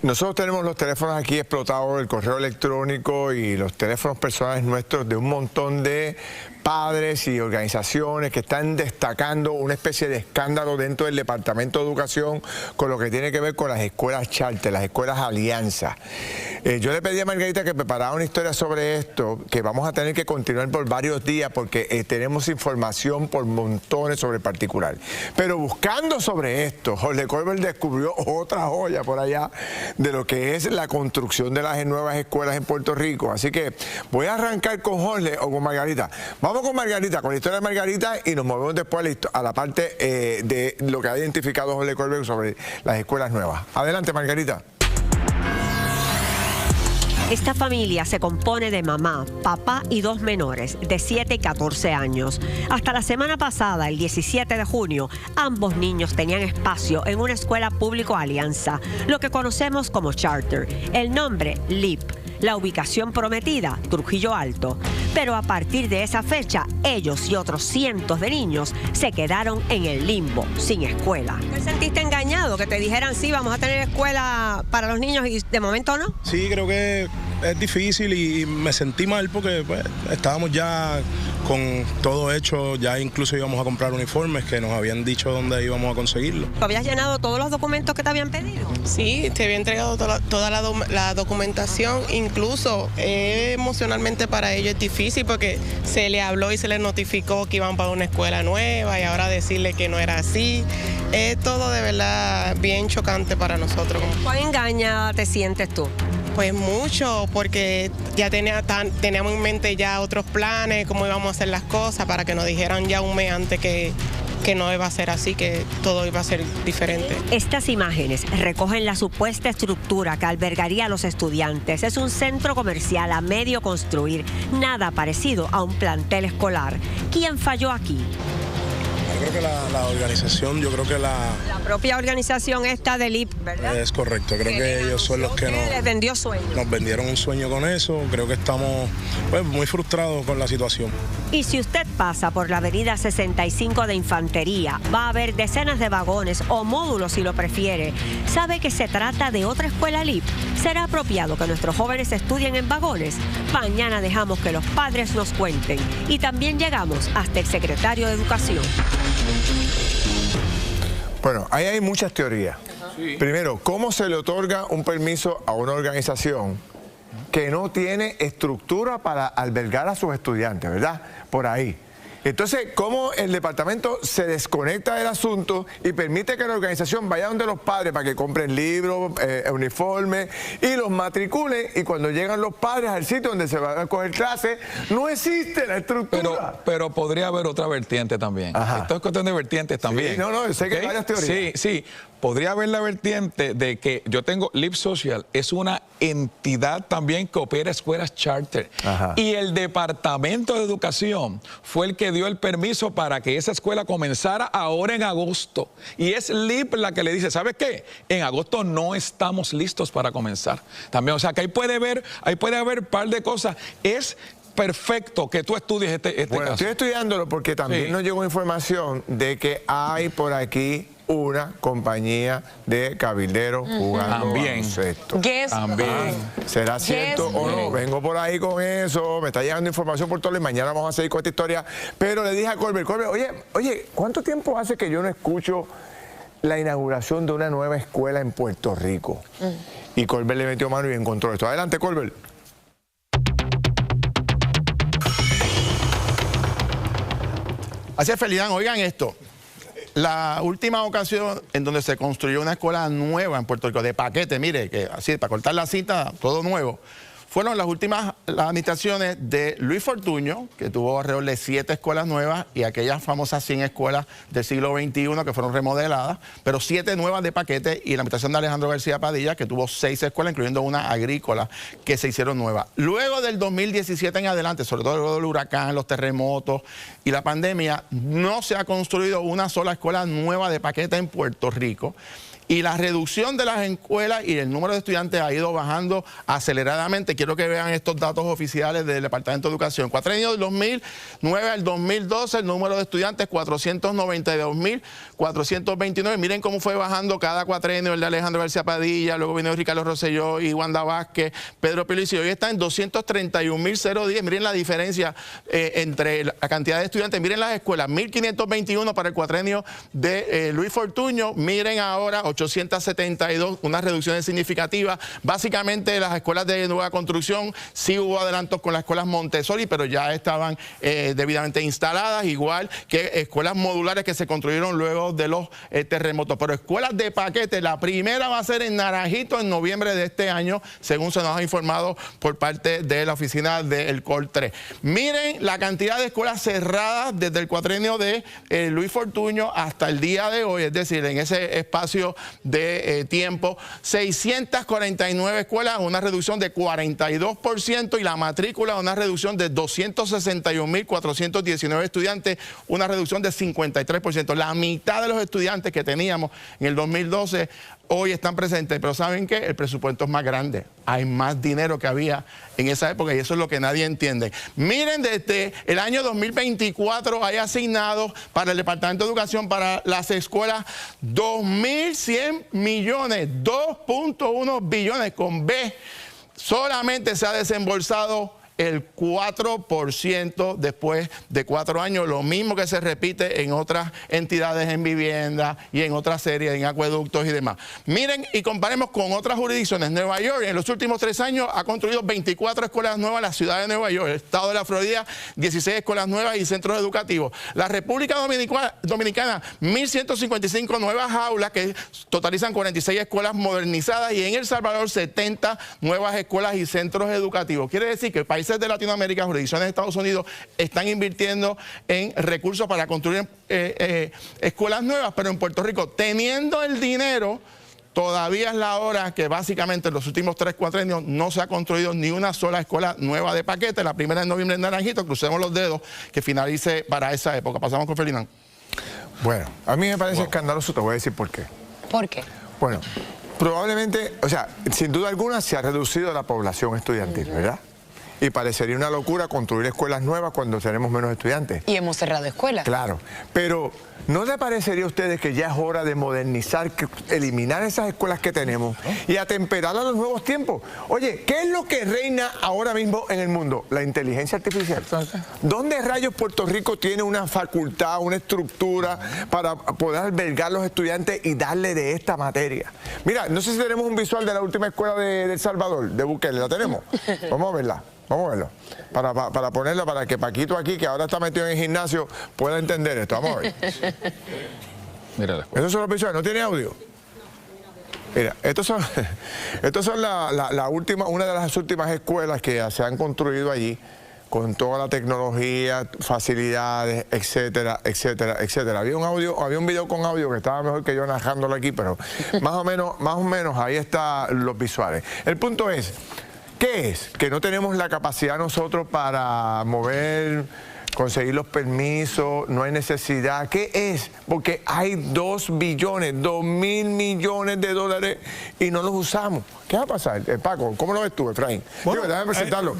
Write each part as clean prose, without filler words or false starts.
Nosotros tenemos los teléfonos aquí explotados, el correo electrónico y los teléfonos personales nuestros de un montón de padres y organizaciones que están destacando una especie de escándalo dentro del Departamento de Educación con lo que tiene que ver con las escuelas charter, las escuelas alianza. Yo le pedí a Margarita que preparara una historia sobre esto, que vamos a tener que continuar por varios días porque tenemos información por montones sobre el particular. Pero buscando sobre esto, Jorge Colbert descubrió otra joya por allá de lo que es la construcción de las nuevas escuelas en Puerto Rico. Así que voy a arrancar con Jorge o con Margarita. Vamos con Margarita, con la historia de Margarita y nos movemos después a la parte de lo que ha identificado Jorge Colbert sobre las escuelas nuevas. Adelante, Margarita. Esta familia se compone de mamá, papá y dos menores de 7 y 14 años. Hasta la semana pasada, el 17 de junio, ambos niños tenían espacio en una escuela público alianza, lo que conocemos como charter. El nombre, LEAP. La ubicación prometida, Trujillo Alto. Pero a partir de esa fecha, ellos y otros cientos de niños se quedaron en el limbo, sin escuela. ¿Te sentiste engañado? Que te dijeran, sí, vamos a tener escuela para los niños y de momento no. Sí, creo que es difícil y me sentí mal porque pues, estábamos ya con todo hecho, ya incluso íbamos a comprar uniformes que nos habían dicho dónde íbamos a conseguirlo. ¿Habías llenado todos los documentos que te habían pedido? Sí, te había entregado toda la documentación, incluso emocionalmente para ellos es difícil porque se le habló y se les notificó que iban para una escuela nueva y ahora decirle que no era así. Es todo de verdad bien chocante para nosotros. ¿Cuán engañada te sientes tú? Pues mucho, porque ya teníamos en mente ya otros planes, cómo íbamos a hacer las cosas, para que nos dijeran ya un mes antes que no iba a ser así, que todo iba a ser diferente. Estas imágenes recogen la supuesta estructura que albergaría a los estudiantes. Es un centro comercial a medio construir, nada parecido a un plantel escolar. ¿Quién falló aquí? Yo creo que la organización, La propia organización esta del LEAP, ¿verdad? Es correcto, creo que ellos son los que les vendió sueño. Nos vendieron un sueño con eso, creo que estamos pues, muy frustrados con la situación. Y si usted pasa por la avenida 65 de Infantería, va a ver decenas de vagones o módulos si lo prefiere. ¿Sabe que se trata de otra escuela LEAP? ¿Será apropiado que nuestros jóvenes estudien en vagones? Mañana dejamos que los padres nos cuenten. Y también llegamos hasta el secretario de Educación. Bueno, ahí hay muchas teorías. Sí. Primero, ¿cómo se le otorga un permiso a una organización que no tiene estructura para albergar a sus estudiantes, ¿verdad? Por ahí. Entonces, ¿cómo el departamento se desconecta del asunto y permite que la organización vaya donde los padres para que compren libros, uniformes y los matriculen? Y cuando llegan los padres al sitio donde se van a coger clases, no existe la estructura. Pero podría haber otra vertiente también. Ajá. Esto es cuestión de vertientes también. Sí, no, sé que hay varias teorías. Sí. Podría haber la vertiente de que yo tengo LEAP Social, es una entidad también que opera escuelas charter. Ajá. Y el Departamento de Educación fue el que dio el permiso para que esa escuela comenzara ahora en agosto. Y es LEAP la que le dice, ¿sabes qué? En agosto no estamos listos para comenzar. También, o sea, que ahí puede haber un par de cosas. Es perfecto que tú estudies este bueno, caso. Estoy estudiándolo porque también nos llegó información de que hay por aquí una compañía de cabilderos jugando baloncesto. También. ¿Será cierto o no? Vengo por ahí con eso, me está llegando información por todo y mañana vamos a seguir con esta historia. Pero le dije a Colbert, oye, ¿cuánto tiempo hace que yo no escucho la inauguración de una nueva escuela en Puerto Rico? Y Colbert le metió mano y encontró esto. Adelante, Colbert. Así es, Felidán, oigan esto. La última ocasión en donde se construyó una escuela nueva en Puerto Rico, de paquete, mire, que así, para cortar la cinta, todo nuevo, fueron las administraciones de Luis Fortuño, que tuvo alrededor de 7 escuelas nuevas, y aquellas famosas 100 escuelas del siglo XXI que fueron remodeladas, pero 7 nuevas de paquete, y la administración de Alejandro García Padilla, que tuvo 6 escuelas, incluyendo una agrícola, que se hicieron nuevas. Luego del 2017 en adelante, sobre todo luego del huracán, los terremotos y la pandemia, no se ha construido una sola escuela nueva de paquete en Puerto Rico. y la reducción de las escuelas y el número de estudiantes ha ido bajando aceleradamente. Quiero que vean estos datos oficiales del Departamento de Educación. Cuatrienio del 2009 al 2012, el número de estudiantes 492.429. Miren cómo fue bajando cada cuatrienio, el de Alejandro García Padilla, luego vino Ricardo Rosselló y Wanda Vázquez, Pedro Pierluisi. Hoy está en 231.010. Miren la diferencia entre la cantidad de estudiantes. Miren las escuelas, 1.521 para el cuatrienio de Luis Fortuño. Miren ahora 872, una reducción significativa. Básicamente las escuelas de nueva construcción, sí hubo adelantos con las escuelas Montessori, pero ya estaban debidamente instaladas, igual que escuelas modulares que se construyeron luego de los terremotos. Pero escuelas de paquete, la primera va a ser en Naranjito en noviembre de este año, según se nos ha informado por parte de la oficina del COR 3. Miren la cantidad de escuelas cerradas desde el cuatrienio de Luis Fortuño hasta el día de hoy, es decir, en ese espacio de tiempo, 649 escuelas, una reducción de 42%, y la matrícula, una reducción de 261.419 estudiantes, una reducción de 53%. La mitad de los estudiantes que teníamos en el 2012 hoy están presentes, pero ¿saben qué? El presupuesto es más grande. Hay más dinero que había en esa época y eso es lo que nadie entiende. Miren, desde el año 2024 hay asignados para el Departamento de Educación, para las escuelas, 2.100 millones, 2.1 billones con B. Solamente se ha desembolsado el 4% después de 4 años, lo mismo que se repite en otras entidades en vivienda y en otras series, en acueductos y demás. Miren y comparemos con otras jurisdicciones. Nueva York en los últimos 3 años ha construido 24 escuelas nuevas, la ciudad de Nueva York, el estado de la Florida, 16 escuelas nuevas y centros educativos. La República Dominicana, 1.155 nuevas aulas que totalizan 46 escuelas modernizadas, y en El Salvador 70 nuevas escuelas y centros educativos. Quiere decir que países de Latinoamérica, jurisdicciones de Estados Unidos, están invirtiendo en recursos para construir escuelas nuevas, pero en Puerto Rico, teniendo el dinero, todavía es la hora que básicamente en los últimos 3-4 años no se ha construido ni una sola escuela nueva de paquete. La primera en noviembre en Naranjito, crucemos los dedos que finalice para esa época. Pasamos con Ferdinand. Bueno, a mí me parece escandaloso, te voy a decir por qué. ¿Por qué? Bueno, probablemente, o sea, sin duda alguna se ha reducido la población estudiantil, ¿verdad? Y parecería una locura construir escuelas nuevas cuando tenemos menos estudiantes. Y hemos cerrado escuelas. Claro, pero ¿no le parecería a ustedes que ya es hora de modernizar, eliminar esas escuelas que tenemos y atemperar a los nuevos tiempos? Oye, ¿qué es lo que reina ahora mismo en el mundo? La inteligencia artificial. ¿Dónde rayos Puerto Rico tiene una facultad, una estructura para poder albergar a los estudiantes y darle de esta materia? Mira, no sé si tenemos un visual de la última escuela de El Salvador, de Bukele. ¿La tenemos? Vamos a verla. Vamos a verlo, para ponerla, para que Paquito aquí, que ahora está metido en el gimnasio, pueda entender esto. Vamos a ver. Mira, Esos son los visuales, ¿no tiene audio? Mira, estos son la última, una de las últimas escuelas que se han construido allí, con toda la tecnología, facilidades, etcétera, etcétera, etcétera. Había un video con audio que estaba mejor que yo narrándolo aquí, pero más o menos ahí están los visuales. El punto es, ¿qué es? Que no tenemos la capacidad nosotros para mover, conseguir los permisos, no hay necesidad. ¿Qué es? Porque hay 2 billones, 2.000 millones de dólares y no los usamos. ¿Qué va a pasar? Paco, ¿cómo lo ves tú, Efraín? Bueno, déjame presentarlo.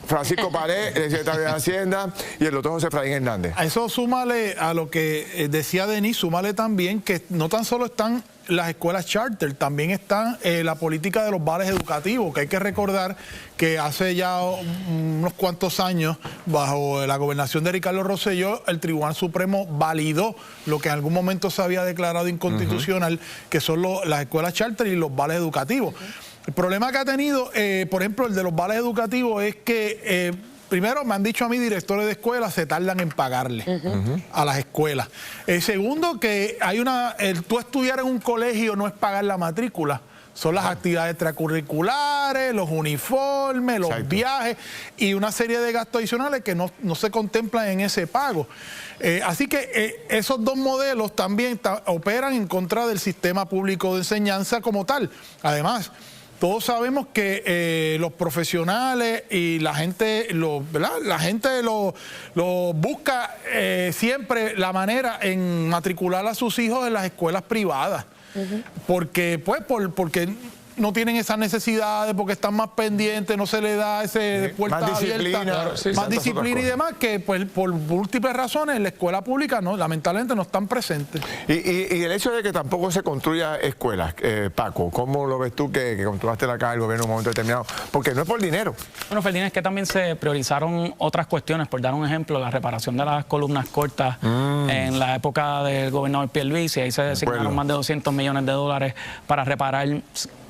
Francisco Pared, el secretario de Hacienda, y el doctor José Efraín Hernández. A eso súmale a lo que decía Denis, súmale también que no tan solo están las escuelas charter, también está la política de los vales educativos, que hay que recordar que hace ya unos cuantos años, bajo la gobernación de Ricardo Rosselló, el Tribunal Supremo validó lo que en algún momento se había declarado inconstitucional, que son las escuelas charter y los vales educativos. El problema que ha tenido, por ejemplo, el de los vales educativos es que primero, me han dicho a mí, directores de escuelas se tardan en pagarle a las escuelas. Segundo, que hay tú estudiar en un colegio no es pagar la matrícula. Son las actividades extracurriculares, los uniformes, los viajes y una serie de gastos adicionales que no se contemplan en ese pago. Así que esos 2 modelos también operan en contra del sistema público de enseñanza como tal. Además, todos sabemos que los profesionales y la gente, la gente lo busca siempre la manera en matricular a sus hijos en las escuelas privadas. porque no tienen esas necesidades, porque están más pendientes, no se les da ese puerta más abierta, disciplina, más disciplina y demás, que pues por múltiples razones en la escuela pública lamentablemente no están presentes. Y el hecho de que tampoco se construya escuelas, Paco, ¿cómo lo ves tú que controlaste acá el gobierno en un momento determinado? Porque no es por dinero. Bueno, Ferdinand, es que también se priorizaron otras cuestiones. Por dar un ejemplo, la reparación de las columnas cortas en la época del gobernador Pierluisi, ahí se designaron más de $200 millones para reparar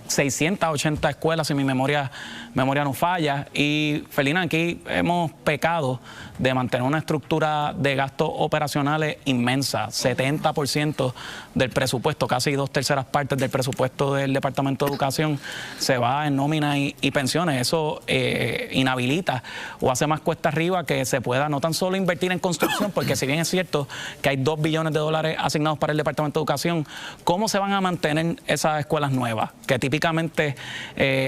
680 escuelas, si mi memoria no falla. Y, Felina, aquí hemos pecado de mantener una estructura de gastos operacionales inmensa. 70% del presupuesto, casi 2/3 partes del presupuesto del Departamento de Educación se va en nómina y pensiones. Eso inhabilita o hace más cuesta arriba que se pueda no tan solo invertir en construcción, porque si bien es cierto que hay $2 billones asignados para el Departamento de Educación, ¿cómo se van a mantener esas escuelas nuevas que típicamente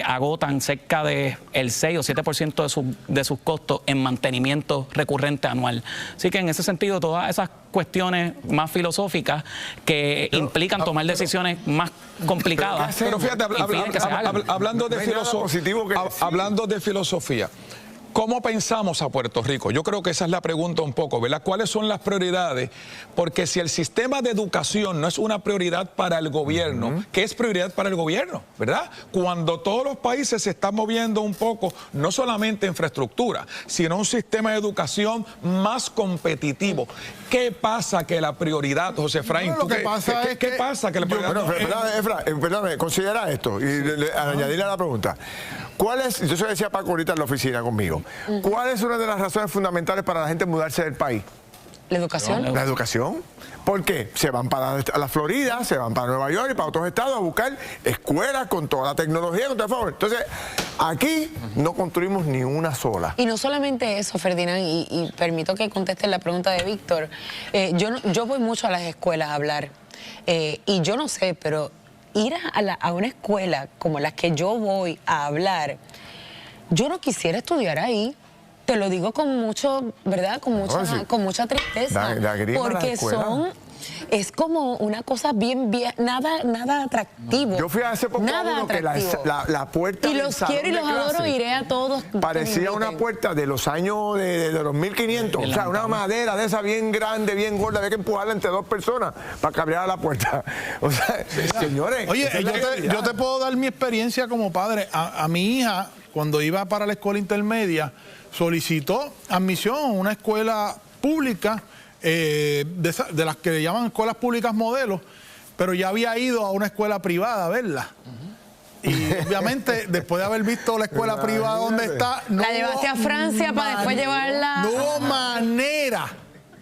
agotan cerca del 6 o 7% de sus costos en mantenimiento recurrente anual? Así que en ese sentido, todas esas cuestiones más filosóficas que implican tomar decisiones más complicadas. Pero fíjate, hablando de filosofía, ¿cómo pensamos a Puerto Rico? Yo creo que esa es la pregunta un poco, ¿verdad? ¿Cuáles son las prioridades? Porque si el sistema de educación no es una prioridad para el gobierno, ¿qué es prioridad para el gobierno? ¿Verdad? Cuando todos los países se están moviendo un poco, no solamente infraestructura, sino un sistema de educación más competitivo. ¿Qué pasa que la prioridad, José Efraín? ¿Qué pasa que la prioridad? Perdóname, considera esto y añadirle a la pregunta. ¿Cuál es, yo se lo decía Paco ahorita en la oficina conmigo, cuál es una de las razones fundamentales para la gente mudarse del país? ¿La educación? La educación. ¿Por qué? Se van para la Florida, se van para Nueva York y para otros estados a buscar escuelas con toda la tecnología, con todo el favor. Entonces, aquí no construimos ni una sola. Y no solamente eso, Ferdinand, y permito que conteste la pregunta de Víctor. Yo voy mucho a las escuelas a hablar, y yo no sé, pero ir a una escuela como la que yo voy a hablar, yo no quisiera estudiar ahí. Te lo digo con mucho, ¿verdad? Con mucha tristeza. Porque es como una cosa bien, nada atractivo. Yo fui hace poco a uno que la puerta y los quiero y los adoro, iré a todos. Parecía una puerta de los años de los 1500, o sea, una madera de esa bien grande, bien gorda, había que empujarla entre dos personas para que abriera la puerta. O sea, señores. Oye, yo te puedo dar mi experiencia como padre. A mi hija, cuando iba para la escuela intermedia, solicitó admisión a una escuela pública, de las que le llaman escuelas públicas modelos, pero ya había ido a una escuela privada a verla. Y obviamente, después de haber visto la escuela privada donde está... La llevaste a Francia para después llevarla...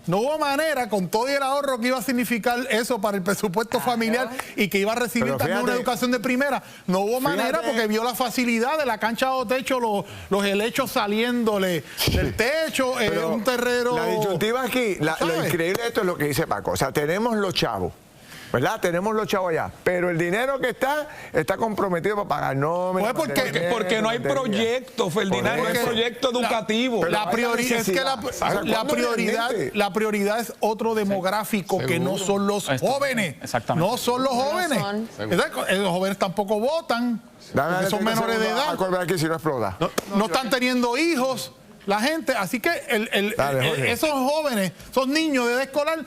No hubo manera, con todo y el ahorro que iba a significar eso para el presupuesto familiar y que iba a recibir también una educación de primera. No hubo manera porque vio la facilidad de la cancha de techo, los helechos saliéndole del techo, un terreno... La disyuntiva aquí, lo increíble de esto es lo que dice Paco. O sea, tenemos los chavos, ¿verdad? Tenemos los chavos allá, pero el dinero que está comprometido para pagar. No, porque no hay proyecto, Ferdinand, no hay proyecto educativo. La prioridad es otro demográfico. Seguro. Que no son los jóvenes. Exactamente. No son los jóvenes. Los jóvenes tampoco votan, son menores de edad. Aquí si no explota. No están teniendo hijos la gente, así que esos jóvenes, esos niños de edad escolar,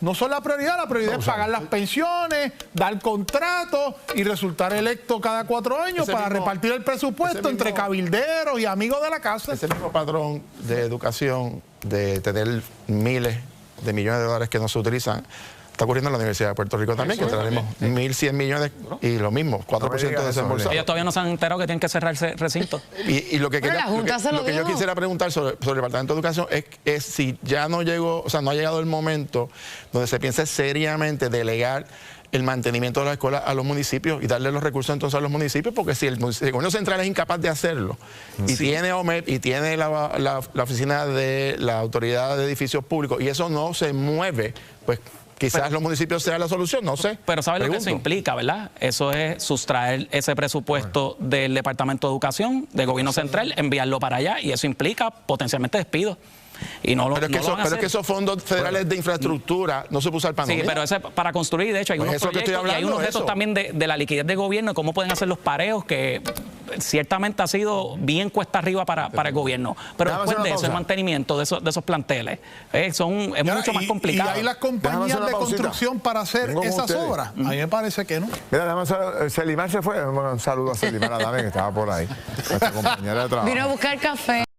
no son la prioridad es pagar las pensiones, dar contratos y resultar electo cada 4 años para repartir el presupuesto entre cabilderos y amigos de la casa. Ese mismo patrón de educación, de tener miles de millones de dólares que no se utilizan, está ocurriendo en la Universidad de Puerto Rico también, que tenemos 1.100 millones y lo mismo, 4% de desembolsado. Ellos todavía no se han enterado que tienen que cerrar ese recinto. Y lo que yo quisiera preguntar sobre el Departamento de Educación es si ya no llegó, o sea, no ha llegado el momento donde se piense seriamente delegar el mantenimiento de la escuela a los municipios y darle los recursos entonces a los municipios, porque si el gobierno central es incapaz de hacerlo y tiene OMEP y tiene la oficina de la Autoridad de Edificios Públicos y eso no se mueve, pues quizás los municipios sean la solución, no sé. Pero ¿sabes lo que eso implica, verdad? Eso es sustraer ese presupuesto del Departamento de Educación, del gobierno central, enviarlo para allá, y eso implica potencialmente despidos. Y no lo, pero es que esos fondos federales de infraestructura no se puede usar para sí, pero ese para construir, de hecho, hay unos proyectos y hay unos retos también de la liquidez del gobierno, cómo pueden hacer los pareos, que ciertamente ha sido bien cuesta arriba para el gobierno. Pero después de eso, el mantenimiento de esos planteles es mucho más complicado. Y hay las compañías de construcción para hacer esas obras. A mí me parece que no. Mira, Selimar se fue. Un saludo a Selimar Adame, que estaba por ahí. Nuestra compañera de trabajo. Vino a buscar café.